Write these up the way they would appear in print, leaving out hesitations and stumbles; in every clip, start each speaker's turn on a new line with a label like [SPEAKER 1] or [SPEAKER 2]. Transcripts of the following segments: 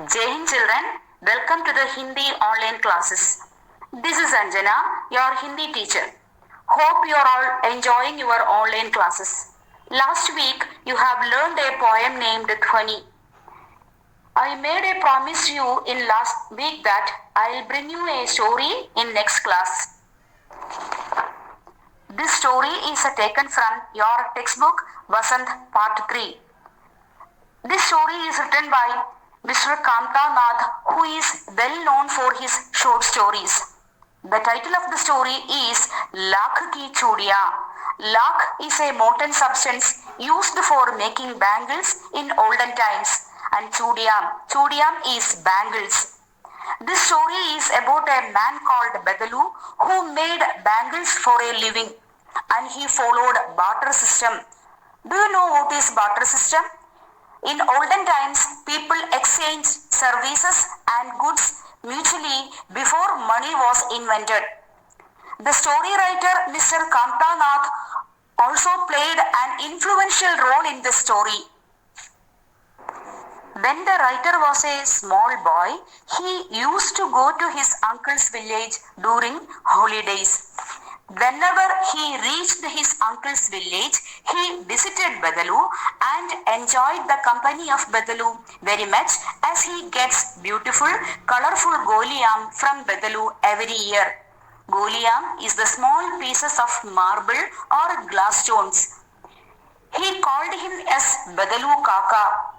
[SPEAKER 1] Jai Hind children, welcome to the Hindi online classes. This is Anjana, your Hindi teacher. Hope you are all enjoying your online classes. Last week you have learned a poem named Dhwani. I made a promise to you in last week that I'll bring you a story in next class. This story is taken from your textbook Vasant Part 3. This story is written by Mr. Kamta Nath, who is well known for his short stories. The title of the story is Lakh Ki Chudiya. Lakh is a molten substance used for making bangles in olden times, and chudiyam is bangles. This story is about a man called Bedalu who made bangles for a living, and he followed barter system. Do you know what is barter system? In olden times, people exchanged services and goods mutually before money was invented. The story writer Mr. Kamta Nath also played an influential role in this story. When the writer was a small boy, he used to go to his uncle's village during holidays. Whenever he reached his uncle's village, he visited Bedalu and enjoyed the company of Bedalu very much, as he gets beautiful, colorful goliyam from Bedalu every year. Goliyam is the small pieces of marble or glass stones. He called him as Bedalu Kaka.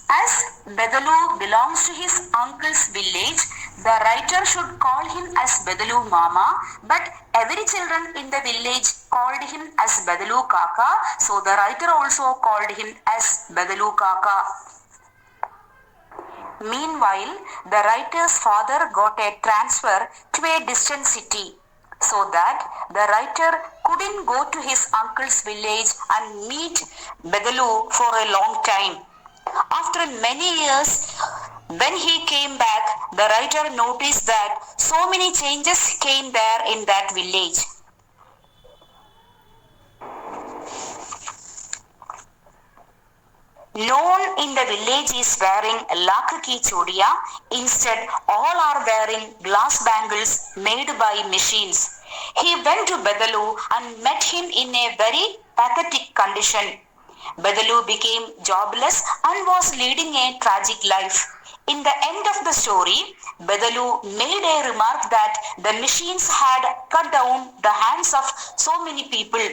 [SPEAKER 1] As Bedalu belongs to his uncle's village, the writer should call him as Bedalu Mama, but every children in the village called him as Bedalu Kaka, so the writer also called him as Bedalu Kaka. Meanwhile, the writer's father got a transfer to a distant city, so that the writer couldn't go to his uncle's village and meet Bedalu for a long time. After many years, when he came back, the writer noticed that so many changes came there in that village. No one in the village is wearing Lakh Ki Chudiya. Instead, all are wearing glass bangles made by machines. He went to Bedalu and met him in a very pathetic condition. Bedalu became jobless and was leading a tragic life. In the end of the story, Bedalu made a remark that the machines had cut down the hands of so many people.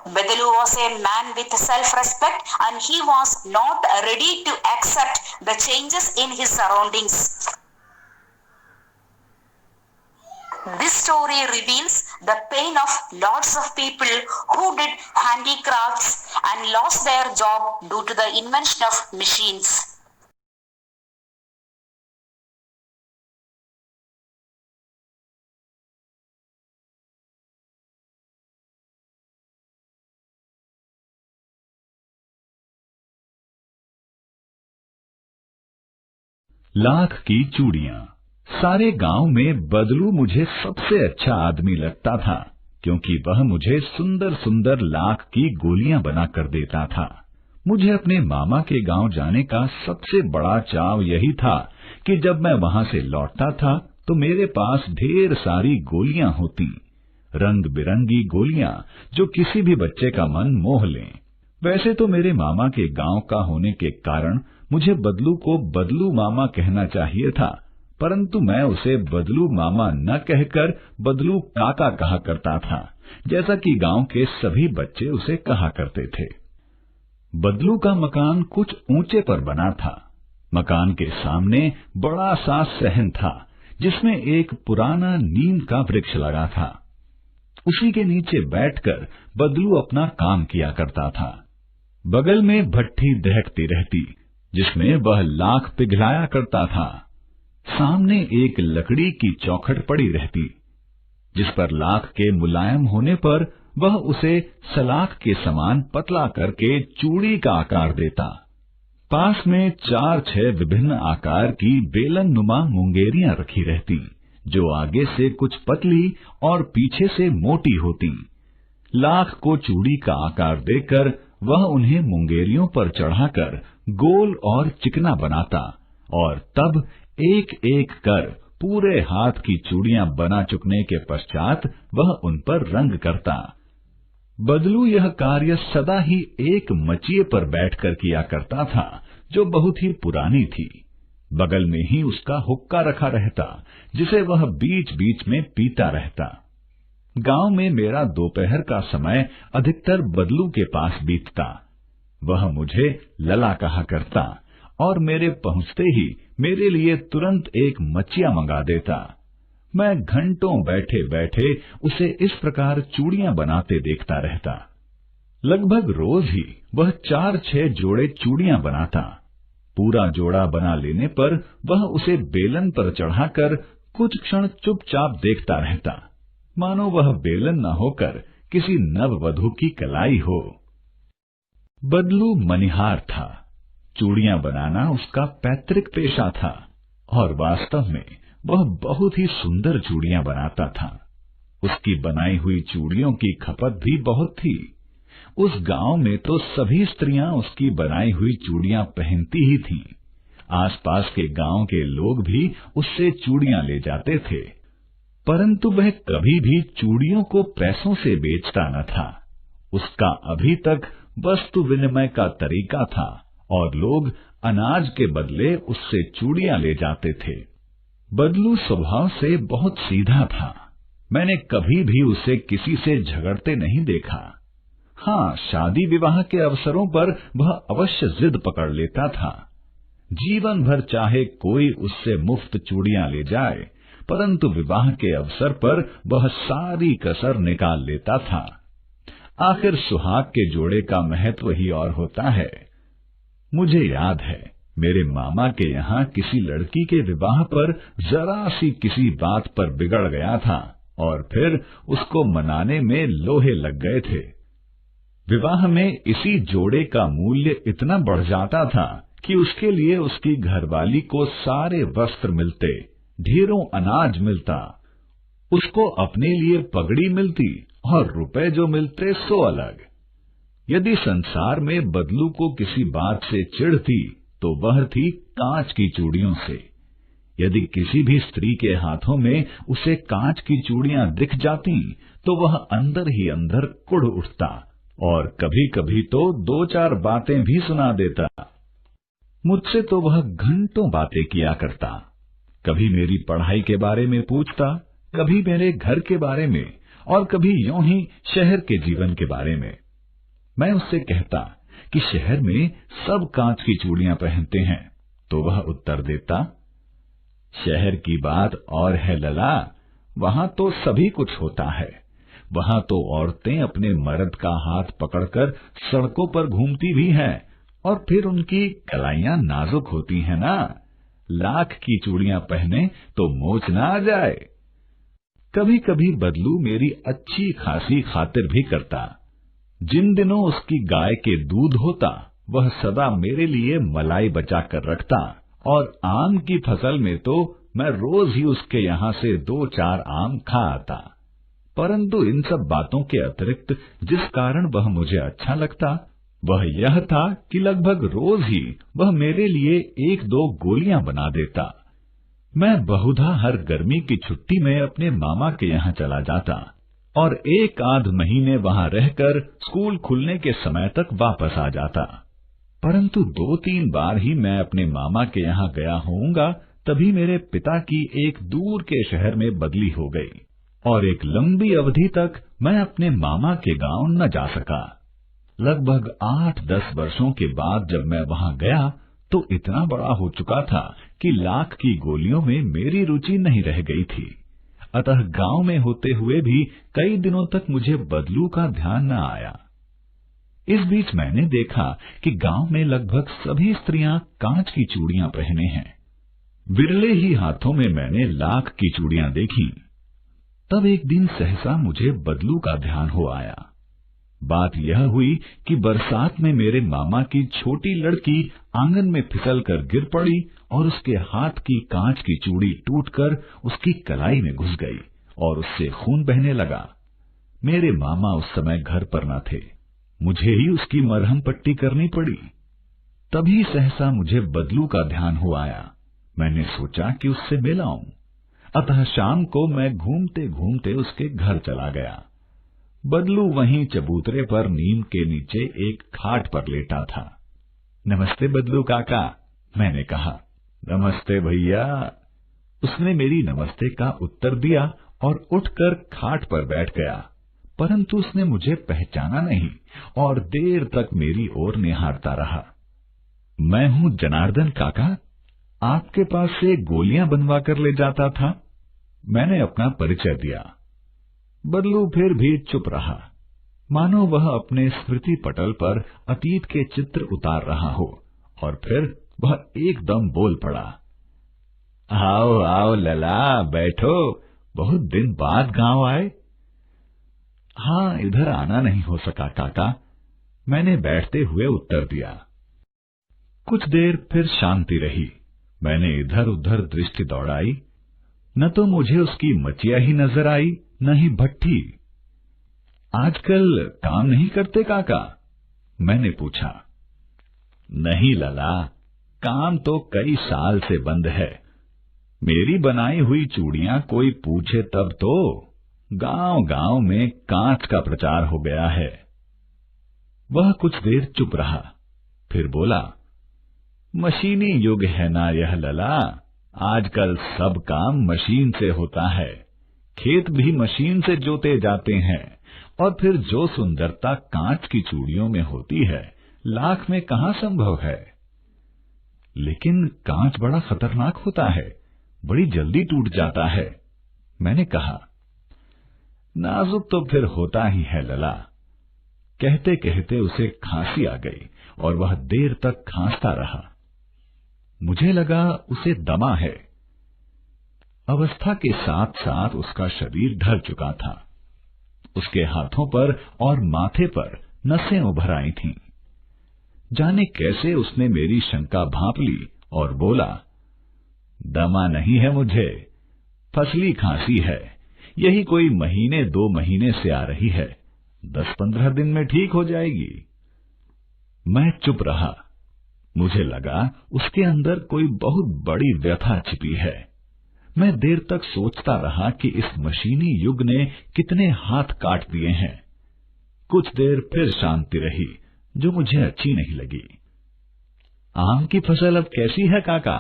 [SPEAKER 1] Bedalu was a man with self-respect, and he was not ready to accept the changes in his surroundings. This story reveals the pain of lots of people who did handicrafts and lost their job due to the invention of machines.
[SPEAKER 2] Lakh की चूड़ियां। सारे गांव में बदलू मुझे सबसे अच्छा आदमी लगता था, क्योंकि वह मुझे सुंदर सुंदर लाख की गोलियां बना कर देता था। मुझे अपने मामा के गांव जाने का सबसे बड़ा चाव यही था कि जब मैं वहां से लौटता था तो मेरे पास ढेर सारी गोलियां होती, रंग बिरंगी गोलियां जो किसी भी बच्चे का मन मोह लें। वैसे तो मेरे मामा के गांव का होने के कारण मुझे बदलू को बदलू मामा कहना चाहिए था, परंतु मैं उसे बदलू मामा न कहकर बदलू काका कहा करता था, जैसा कि गांव के सभी बच्चे उसे कहा करते थे। बदलू का मकान कुछ ऊंचे पर बना था। मकान के सामने बड़ा सा सहन था, जिसमें एक पुराना नीम का वृक्ष लगा था। उसी के नीचे बैठकर बदलू अपना काम किया करता था। बगल में भट्ठी दहकती रहती, जिसमें वह लाख पिघलाया करता था। सामने एक लकड़ी की चौखट पड़ी रहती, जिस पर लाख के मुलायम होने पर वह उसे सलाख के समान पतला करके चूड़ी का आकार देता। पास में 4-6 विभिन्न आकार की बेलन नुमा मुंगेरियां रखी रहती, जो आगे से कुछ पतली और पीछे से मोटी होती। लाख को चूड़ी का आकार देकर वह उन्हें मुंगेरियों पर चढ़ाकर गोल और चिकना बनाता और तब एक एक कर पूरे हाथ की चूड़ियां बना चुकने के पश्चात वह उन पर रंग करता। बदलू यह कार्य सदा ही एक मचिए पर बैठकर किया करता था, जो बहुत ही पुरानी थी। बगल में ही उसका हुक्का रखा रहता, जिसे वह बीच बीच में पीता रहता। गांव में मेरा दोपहर का समय अधिकतर बदलू के पास बीतता। वह मुझे लला कहा करता और मेरे पहुंचते ही मेरे लिए तुरंत एक मचिया मंगा देता। मैं घंटों बैठे बैठे उसे इस प्रकार चूड़ियां बनाते देखता रहता। लगभग रोज ही वह 4-6 जोड़े चूड़ियां बनाता। पूरा जोड़ा बना लेने पर वह उसे बेलन पर चढ़ाकर कुछ क्षण चुपचाप देखता रहता, मानो वह बेलन न होकर किसी नववधू की कलाई हो। बदलू मनिहार था। चूड़ियां बनाना उसका पैतृक पेशा था और वास्तव में वह बहुत ही सुंदर चूड़ियां बनाता था। उसकी बनाई हुई चूड़ियों की खपत भी बहुत थी। उस गांव में तो सभी स्त्रियां उसकी बनाई हुई चूड़ियां पहनती ही थीं। आसपास के गांव के लोग भी उससे चूड़ियां ले जाते थे, परंतु वह कभी भी चूड़ियों को पैसों से बेचता न था। उसका अभी तक वस्तु विनिमय का तरीका था और लोग अनाज के बदले उससे चूड़ियां ले जाते थे। बदलू स्वभाव से बहुत सीधा था। मैंने कभी भी उसे किसी से झगड़ते नहीं देखा। हाँ, शादी विवाह के अवसरों पर वह अवश्य जिद पकड़ लेता था। जीवन भर चाहे कोई उससे मुफ्त चूड़ियां ले जाए, परंतु विवाह के अवसर पर वह सारी कसर निकाल लेता था। आखिर सुहाग के जोड़े का महत्व ही और होता है। मुझे याद है, मेरे मामा के यहाँ किसी लड़की के विवाह पर जरा सी किसी बात पर बिगड़ गया था और फिर उसको मनाने में लोहे लग गए थे। विवाह में इसी जोड़े का मूल्य इतना बढ़ जाता था कि उसके लिए उसकी घरवाली को सारे वस्त्र मिलते, ढेरों अनाज मिलता, उसको अपने लिए पगड़ी मिलती और रुपए जो मिलते सो अलग। यदि संसार में बदलू को किसी बात से चिढ़ थी तो वह थी कांच की चूड़ियों से। यदि किसी भी स्त्री के हाथों में उसे कांच की चूड़ियां दिख जाती तो वह अंदर ही अंदर कुढ़ उठता और कभी कभी तो 2-4 बातें भी सुना देता। मुझसे तो वह घंटों बातें किया करता। कभी मेरी पढ़ाई के बारे में पूछता, कभी मेरे घर के बारे में और कभी यूं ही शहर के जीवन के बारे में। मैं उससे कहता कि शहर में सब कांच की चूड़ियां पहनते हैं, तो वह उत्तर देता, शहर की बात और है लला, वहां तो सभी कुछ होता है। वहां तो औरतें अपने मर्द का हाथ पकड़कर सड़कों पर घूमती भी हैं और फिर उनकी कलाइयां नाजुक होती हैं ना। लाख की चूड़ियां पहने तो मोच ना आ जाए। कभी कभी बदलू मेरी अच्छी खासी खातिर भी करता। जिन दिनों उसकी गाय के दूध होता, वह सदा मेरे लिए मलाई बचा कर रखता और आम की फसल में तो मैं रोज ही उसके यहाँ से 2-4 आम खा आता। परंतु इन सब बातों के अतिरिक्त जिस कारण वह मुझे अच्छा लगता, वह यह था कि लगभग रोज ही वह मेरे लिए 1-2 गोलियां बना देता। मैं बहुधा हर गर्मी की छुट्टी में अपने मामा के यहाँ चला जाता और 1-आध महीने वहां रहकर स्कूल खुलने के समय तक वापस आ जाता। परंतु 2-3 बार ही मैं अपने मामा के यहाँ गया होऊंगा, तभी मेरे पिता की एक दूर के शहर में बदली हो गई और एक लंबी अवधि तक मैं अपने मामा के गांव न जा सका। लगभग 8-10 वर्षों के बाद जब मैं वहां गया तो इतना बड़ा हो चुका था कि लाख की गोलियों में मेरी रुचि नहीं रह गई थी। अतः गांव में होते हुए भी कई दिनों तक मुझे बदलू का ध्यान न आया। इस बीच मैंने देखा कि गांव में लगभग सभी स्त्रियां कांच की चूड़ियां पहने हैं। विरले ही हाथों में मैंने लाख की चूड़ियां देखी। तब एक दिन सहसा मुझे बदलू का ध्यान हो आया। बात यह हुई कि बरसात में मेरे मामा की छोटी लड़की आंगन में फिसलकर गिर पड़ी और उसके हाथ की कांच की चूड़ी टूटकर उसकी कलाई में घुस गई और उससे खून बहने लगा। मेरे मामा उस समय घर पर न थे, मुझे ही उसकी मरहम पट्टी करनी पड़ी। तभी सहसा मुझे बदलू का ध्यान हो आया मैंने सोचा कि उससे मिल आऊं, अतः शाम को मैं घूमते घूमते उसके घर चला गया। बदलू वहीं चबूतरे पर नीम के नीचे एक खाट पर लेटा था। नमस्ते बदलू काका, मैंने कहा। नमस्ते भैया। उसने मेरी नमस्ते का उत्तर दिया और उठकर खाट पर बैठ गया, परंतु उसने मुझे पहचाना नहीं और देर तक मेरी ओर निहारता रहा। मैं हूं जनार्दन काका, आपके पास से गोलियां बनवा कर ले जाता था। मैंने अपना परिचय दिया। बदलू फिर भी चुप रहा, मानो वह अपने स्मृति पटल पर अतीत के चित्र उतार रहा हो, और फिर वह एकदम बोल पड़ा। आओ आओ लला, बैठो, बहुत दिन बाद गांव आए। हाँ, इधर आना नहीं हो सका काका, मैंने बैठते हुए उत्तर दिया। कुछ देर फिर शांति रही। मैंने इधर उधर दृष्टि दौड़ाई, न तो मुझे उसकी मचिया ही नजर आई, न ही भट्ठी। आजकल काम नहीं करते काका? मैंने पूछा। नहीं लला, काम तो कई साल से बंद है। मेरी बनाई हुई चूड़ियां कोई पूछे तब तो गांव गांव में कांच का प्रचार हो गया है। वह कुछ देर चुप रहा, फिर बोला। मशीनी युग है ना यह लला, आजकल सब काम मशीन से होता है। खेत भी मशीन से जोते जाते हैं, और फिर जो सुंदरता कांच की चूड़ियों में होती है, लाख में कहाँ संभव है। लेकिन कांच बड़ा खतरनाक होता है, बड़ी जल्दी टूट जाता है, मैंने कहा। नाजुक तो फिर होता ही है लला। कहते कहते उसे खांसी आ गई और वह देर तक खांसता रहा। मुझे लगा उसे दमा है। अवस्था के साथ साथ उसका शरीर ढल चुका था। उसके हाथों पर और माथे पर नसें उभर आई थीं। जाने कैसे उसने मेरी शंका भांप ली और बोला, दमा नहीं है मुझे, फसली खांसी है। यही कोई महीने 2 महीने से आ रही है, 10-15 दिन में ठीक हो जाएगी। मैं चुप रहा। मुझे लगा उसके अंदर कोई बहुत बड़ी व्यथा छिपी है। मैं देर तक सोचता रहा कि इस मशीनी युग ने कितने हाथ काट दिए हैं। कुछ देर फिर शांति रही, जो मुझे अच्छी नहीं लगी। आम की फसल अब कैसी है काका?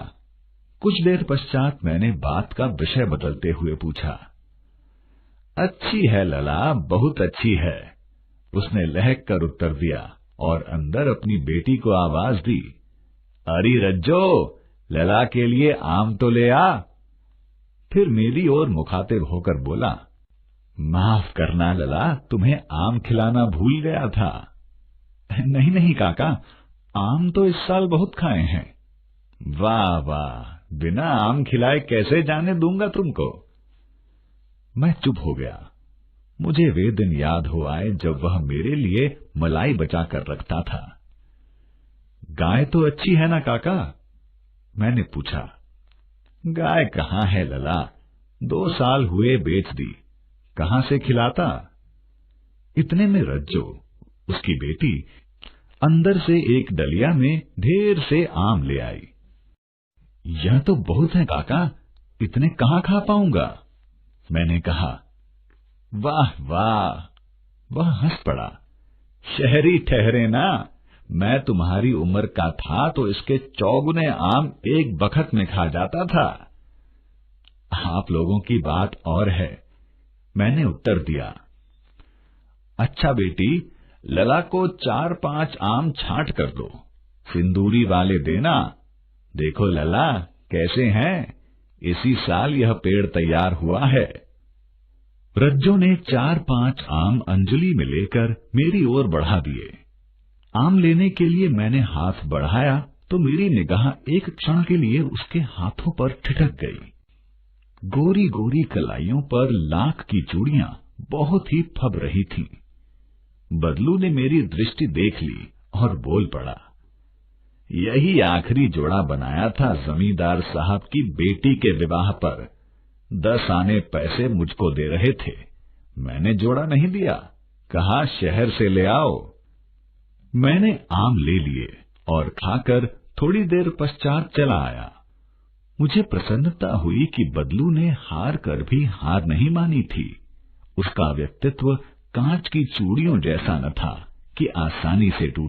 [SPEAKER 2] कुछ देर पश्चात मैंने बात का विषय बदलते हुए पूछा। अच्छी है लला, बहुत अच्छी है, उसने लहक कर उत्तर दिया और अंदर अपनी बेटी को आवाज दी। अरे रज्जो, लला के लिए आम तो ले आ। फिर मेरी ओर मुखातिब होकर बोला, माफ करना लला, तुम्हें आम खिलाना भूल गया था। नहीं नहीं काका, आम तो इस साल बहुत खाए हैं। वाह वाह, बिना आम खिलाए कैसे जाने दूंगा तुमको। मैं चुप हो गया। मुझे वे दिन याद हो आए जब वह मेरे लिए मलाई बचा कर रखता था। गाय तो अच्छी है ना काका? मैंने पूछा। गाय कहाँ है लला, 2 साल हुए बेच दी, कहाँ से खिलाता। इतने में रज्जो, उसकी बेटी, अंदर से एक डलिया में ढेर से आम ले आई। यह तो बहुत है काका, इतने कहाँ खा पाऊंगा, मैंने कहा। वाह वाह, वह हंस पड़ा। शहरी ठहरे ना, मैं तुम्हारी उम्र का था तो इसके 4 आम एक बखत में खा जाता था। आप लोगों की बात और है, मैंने उत्तर दिया। अच्छा बेटी, लला को 4-5 आम छांट कर दो, सिंदूरी वाले देना। देखो लला कैसे हैं, इसी साल यह पेड़ तैयार हुआ है। रज्जो ने 4-5 आम अंजलि में लेकर मेरी ओर बढ़ा दिए। आम लेने के लिए मैंने हाथ बढ़ाया तो मेरी निगाह एक क्षण के लिए उसके हाथों पर ठिठक गई। गोरी गोरी कलाइयों पर लाख की चूड़ियां बहुत ही फब रही थीं। बदलू ने मेरी दृष्टि देख ली और बोल पड़ा, यही आखिरी जोड़ा बनाया था जमींदार साहब की बेटी के विवाह पर। 10 आने पैसे मुझको दे रहे थे, मैंने जोड़ा नहीं दिया, कहा शहर से ले आओ। मैंने आम ले लिए और खाकर थोड़ी देर पश्चात चला आया। मुझे प्रसन्नता हुई कि बदलू ने हार कर भी हार नहीं मानी थी। उसका व्यक्तित्व कांच की चूड़ियों जैसा न था कि आसानी से टूट